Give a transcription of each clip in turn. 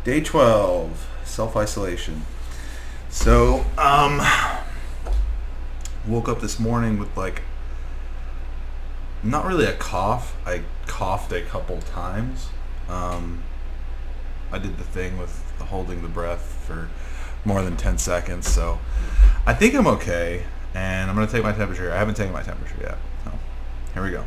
Day 12, self-isolation. So, woke up this morning with not really a cough. I coughed a couple times. I did the thing with holding the breath for more than 10 seconds, so I think I'm okay, and I'm going to take my temperature. I haven't taken my temperature yet, so here we go.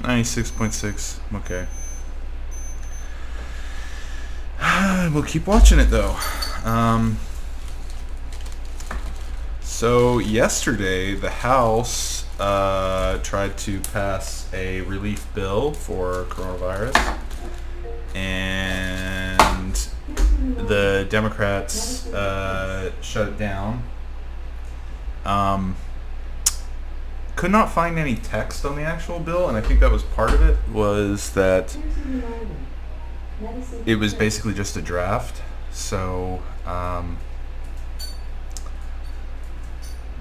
$96.6. Okay. We'll keep watching it though. So yesterday, the House tried to pass a relief bill for coronavirus, and the Democrats shut it down. Could not find any text on the actual bill, and I think that was part of it, was that it was basically just a draft. So,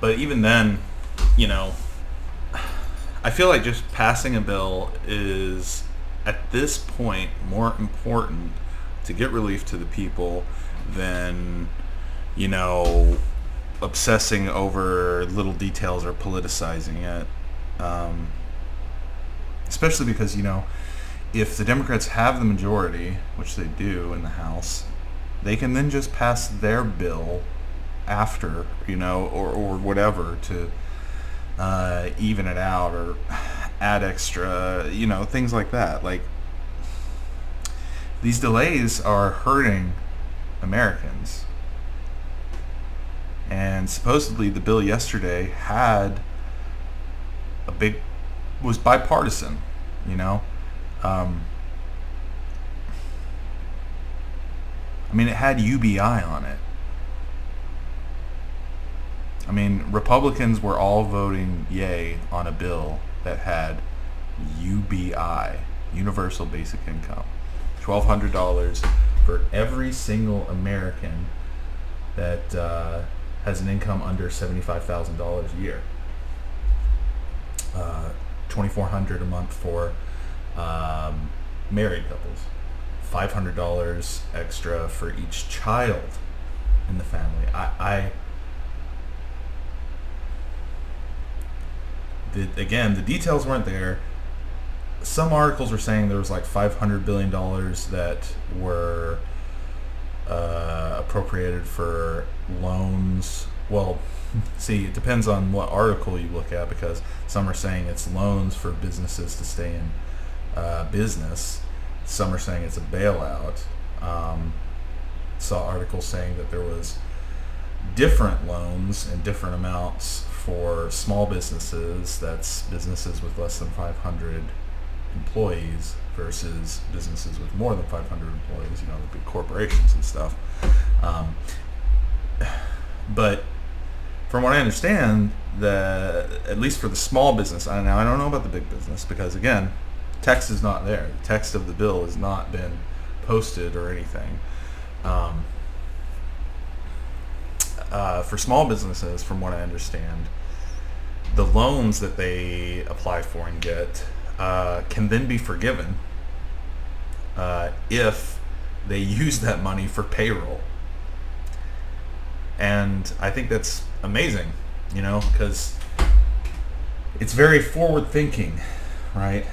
but even then, I feel like just passing a bill is, at this point, more important to get relief to the people than, obsessing over little details or politicizing it. Especially because, if the Democrats have the majority, which they do in the House, they can then just pass their bill after, or whatever to even it out or add extra, things like that. Like, these delays are hurting Americans. And supposedly the bill yesterday was bipartisan, it had UBI on it. Republicans were all voting yay on a bill that had UBI, Universal Basic Income, $1,200 for every single American that has an income under $75,000 a year. $2,400 a month for married couples. $500 extra for each child in the family. Again, the details weren't there. Some articles were saying there was like $500 billion that were appropriated for loans. Well, see, it depends on what article you look at, because some are saying it's loans for businesses to stay in business. Some are saying it's a bailout. Saw articles saying that there was different loans and different amounts for small businesses, that's businesses with less than 500 employees, versus businesses with more than 500 employees, the big corporations and stuff. But from what I understand, at least for the small business, I don't know about the big business, because again, text is not there. The text of the bill has not been posted or anything. For small businesses, from what I understand, the loans that they apply for and get can then be forgiven if they use that money for payroll. And I think that's amazing, because it's very forward thinking, right?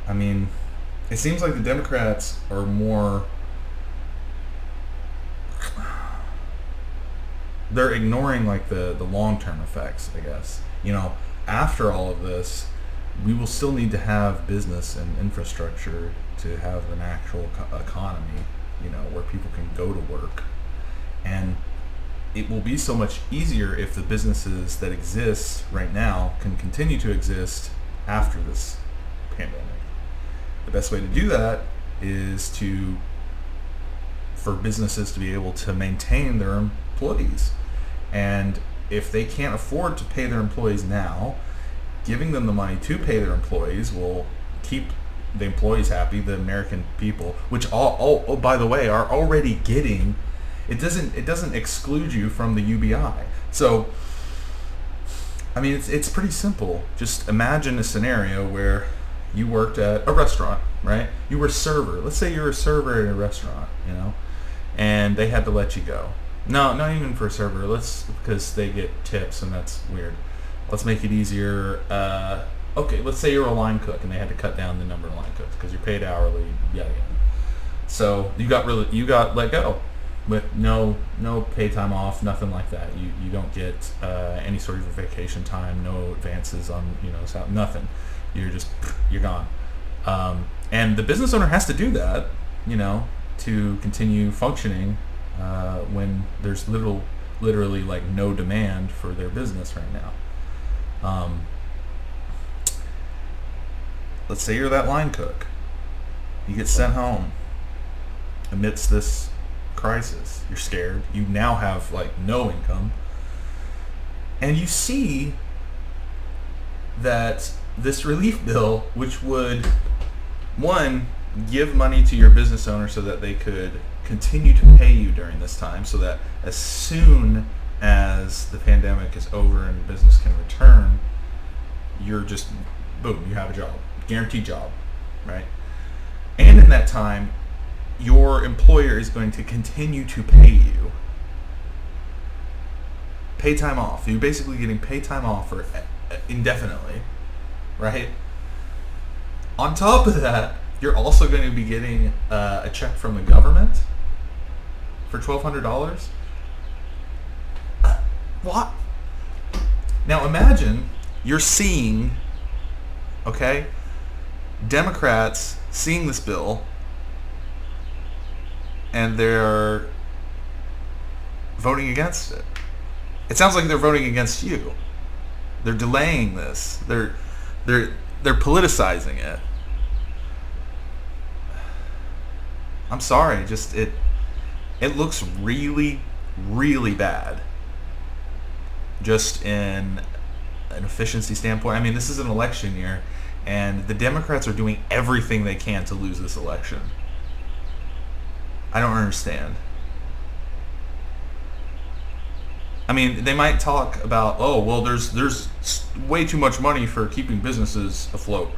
It seems like the Democrats are more, they're ignoring like the long-term effects, I guess. After all of this, we will still need to have business and infrastructure to have an actual economy, where people can go to work. And it will be so much easier if the businesses that exist right now can continue to exist after this pandemic. The best way to do that is for businesses to be able to maintain their employees. And if they can't afford to pay their employees now, giving them the money to pay their employees will keep the employees happy, the American people, which all by the way, are already getting. It doesn't exclude you from the UBI. So, I mean, it's pretty simple. Just imagine a scenario where you worked at a restaurant, right? You were a server. Let's say you're a server at a restaurant, and they had to let you go. No, not even for a server. Because they get tips, and that's weird. Let's make it easier. Okay, let's say you're a line cook, and they had to cut down the number of line cooks because you're paid hourly. Yada yada. So you got let go with no pay time off, nothing like that. You don't get any sort of vacation time, no advances on nothing. You're gone. And the business owner has to do that, to continue functioning when there's literally like no demand for their business right now. Let's say you're that line cook. You get sent home amidst this crisis. You're scared. You now have like no income. And you see that this relief bill, which would, one, give money to your business owner so that they could continue to pay you during this time, so that as soon as the pandemic is over and business can return, you're just, boom, you have a job. Guaranteed job, right? And in that time, your employer is going to continue to pay you. Pay time off. You're basically getting pay time off for indefinitely, right? On top of that, you're also going to be getting a check from the government for $1,200. What? Now imagine you're seeing, okay, Democrats seeing this bill, and they're voting against it. It sounds like they're voting against you. They're delaying this. They're politicizing it. I'm sorry, just it looks really, really bad. Just in an efficiency standpoint. I mean, this is an election year, and the Democrats are doing everything they can to lose this election. I don't understand. I mean, they might talk about, oh, well, there's way too much money for keeping businesses afloat.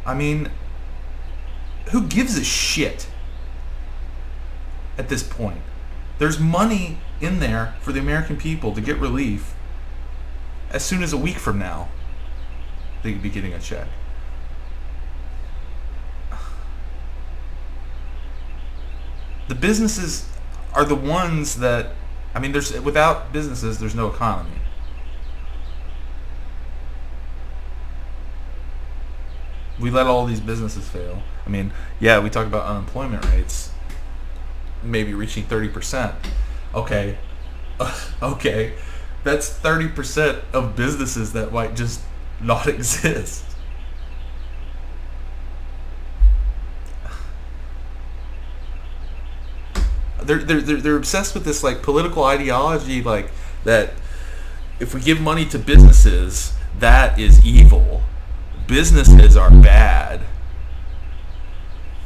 I mean, who gives a shit at this point? There's money in there for the American people to get relief. As soon as a week from now, they could be getting a check. The businesses are the ones that, I mean, without businesses, there's no economy. We let all these businesses fail. I mean, yeah, we talk about unemployment rates maybe reaching 30%. Okay. Okay. That's 30% of businesses that might just not exist. They're obsessed with this like political ideology, like that if we give money to businesses, that is evil. Businesses are bad.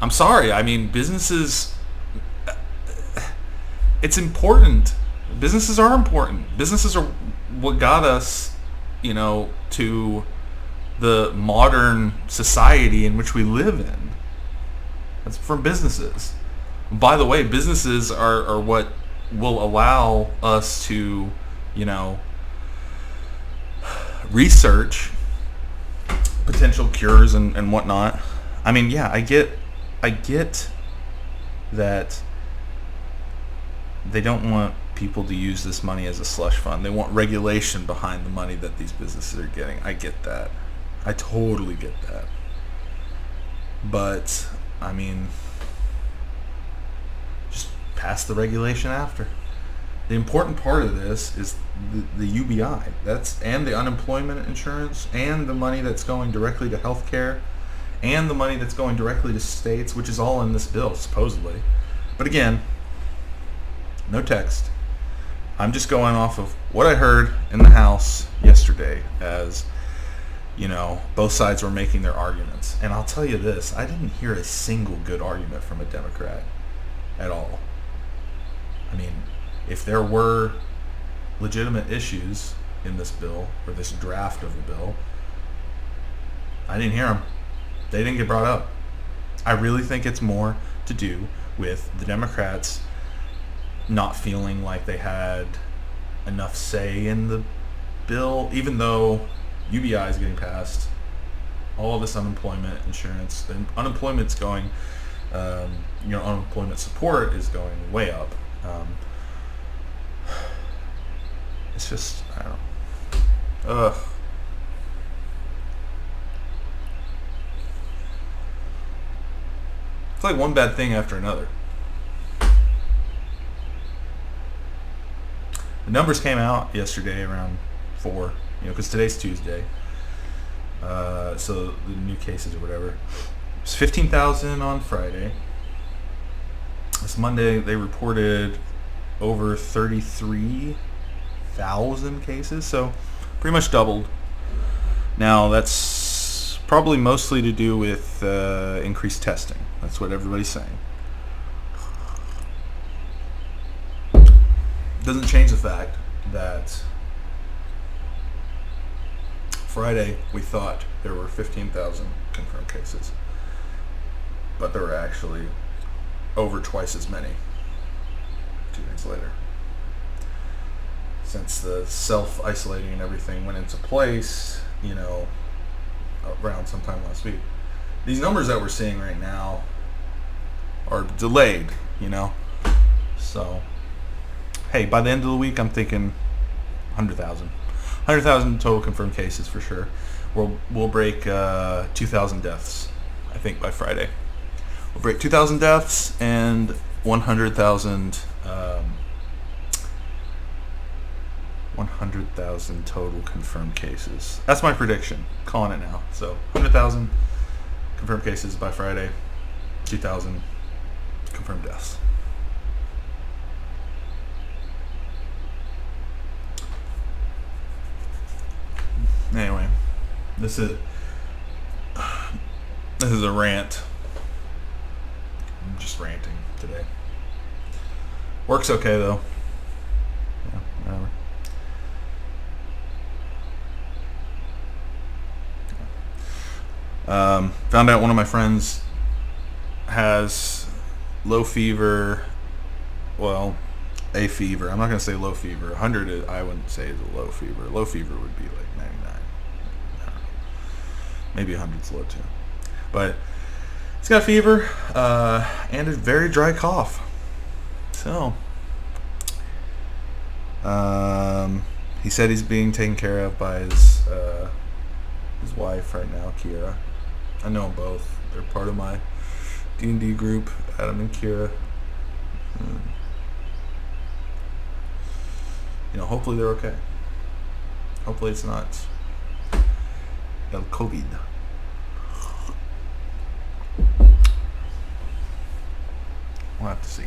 I'm sorry. I mean, businesses, it's important. Businesses are important. Businesses are what got us, to the modern society in which we live in. That's from businesses. By the way, businesses are what will allow us to, research potential cures and whatnot. I mean, yeah, I get that they don't want people to use this money as a slush fund. They want regulation behind the money that these businesses are getting. I get that. I totally get that. But, I mean, just pass the regulation after. The important part of this is the UBI. And the unemployment insurance, and the money that's going directly to healthcare, and the money that's going directly to states, which is all in this bill, supposedly. But again, no text. I'm just going off of what I heard in the House yesterday as, both sides were making their arguments. And I'll tell you this, I didn't hear a single good argument from a Democrat at all. I mean, if there were legitimate issues in this bill, or this draft of the bill, I didn't hear them. They didn't get brought up. I really think it's more to do with the Democrats not feeling like they had enough say in the bill, even though UBI is getting passed, all of this unemployment insurance, and unemployment's going, unemployment support is going way up. It's just, I don't know. It's like one bad thing after another. The numbers came out yesterday around 4, because today's Tuesday. So the new cases or whatever. It's 15,000 on Friday. This Monday they reported over 33,000 cases, so pretty much doubled. Now that's probably mostly to do with increased testing. That's what everybody's saying. Doesn't change the fact that Friday we thought there were 15,000 confirmed cases, but there were actually over twice as many 2 days later. Since the self-isolating and everything went into place, around sometime last week. These numbers that we're seeing right now are delayed, So, hey, by the end of the week, I'm thinking 100,000. 100,000 total confirmed cases for sure. We'll break 2,000 deaths, I think, by Friday. We'll break 2,000 deaths and 100,000 100,000 total confirmed cases. That's my prediction. Calling it now. So 100,000 confirmed cases by Friday, 2,000 confirmed deaths. Anyway, this is a rant. I'm just ranting today. Works okay though. Yeah, whatever. Found out one of my friends has low fever. Well, a fever. I'm not going to say low fever. 100, I wouldn't say is a low fever. Low fever would be like 99. I don't know. Maybe 100's low too. But he's got fever and a very dry cough. So, he said he's being taken care of by his wife right now, Kira. I know them both. They're part of my D&D group, Adam and Kira. Hopefully they're okay. Hopefully it's not COVID. We'll have to see.